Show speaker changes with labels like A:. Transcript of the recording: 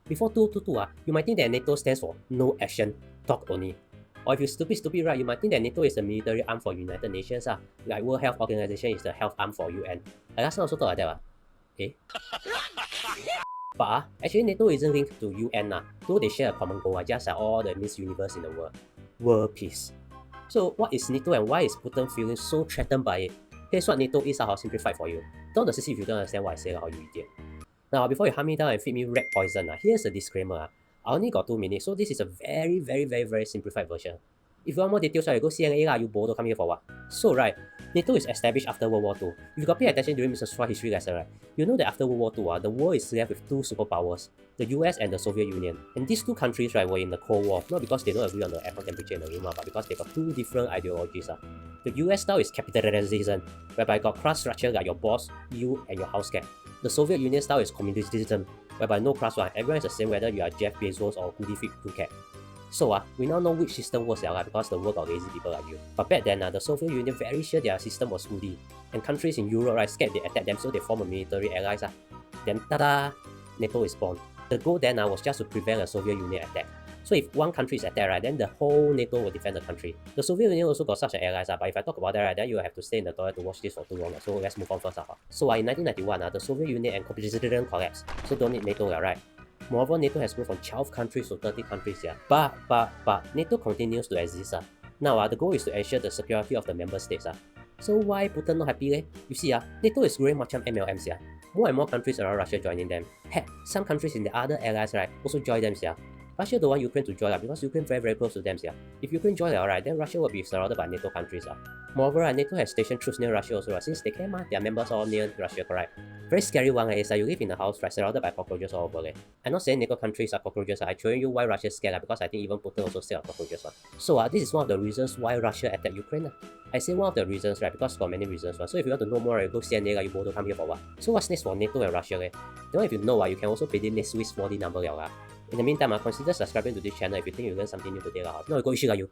A: Before 222, you might think that NATO stands for no action, talk only. Or if you're stupid, right, you might think that NATO is the military arm for United Nations. Like World Health Organization is the health arm for UN. Like last time also thought like that. Eh? But actually NATO isn't linked to UN, though they share a common goal, just like all the Miss Universe in the world. World peace. So what is NATO and why is Putin feeling so threatened by it? Here's what NATO is, I'll simplify for you. Don't assist if you don't understand what I say, you idiot. Now, before you hunt me down and feed me rat poison, here's a disclaimer. I only got 2 minutes, so this is a very simplified version. If you want more details, you go CNA, you bold to come here for what? So, right, NATO is established after World War II. If you got pay attention during Mr. Swahili history lesson, right, you know that after World War II, the world is left with 2 superpowers, the US and the Soviet Union. And these 2 countries, right, were in the Cold War, not because they don't agree on the air temperature in the room, but because they got 2 different ideologies. The US style is capitalism, whereby got class structure like your boss, you, and your house cat. The Soviet Union style is communism, whereby no class one, everyone is the same whether you are Jeff Bezos or Goody Fit Cat. So we now know which system works because the world got lazy people like you. But back then, the Soviet Union very sure their system was goody. And countries in Europe, right, scared they attack them, so they form a military allies. Then tada! NATO is born. The goal then was just to prevent a Soviet Union attack. So if one country is attacked, right, then the whole NATO will defend the country. The Soviet Union also got such an allies, but if I talk about that, right, then you have to stay in the toilet to watch this for too long. So let's move on first. So in 1991, the Soviet Union and communism collapsed. So don't need NATO, right? Moreover, NATO has grown from 12 countries to 30 countries. But NATO continues to exist. Now, the goal is to ensure the security of the member states. So why Putin not happy? You see, NATO is growing macam MLMs. More and more countries around Russia joining them. Heck, some countries in the other allies, right, also join them. Russia don't want Ukraine to join because Ukraine very close to them. If Ukraine join, right, then Russia will be surrounded by NATO countries. Moreover, NATO has stationed troops near Russia also, since they can, they are members all near Russia, correct? Very scary one is you live in a house, right, surrounded by cockroaches all over. I'm not saying NATO countries are cockroaches, I'm showing you why Russia is scared because I think even Putin also scared of cockroaches. So this is one of the reasons why Russia attacked Ukraine. I say one of the reasons, right, because for many reasons. So if you want to know more, you go CNA, you both come here for what? So what's next for NATO and Russia? Then if you know, you can also pay the next week's 4D number. In the meantime, consider subscribing to this channel if you think you learned something new today. No, go issue you.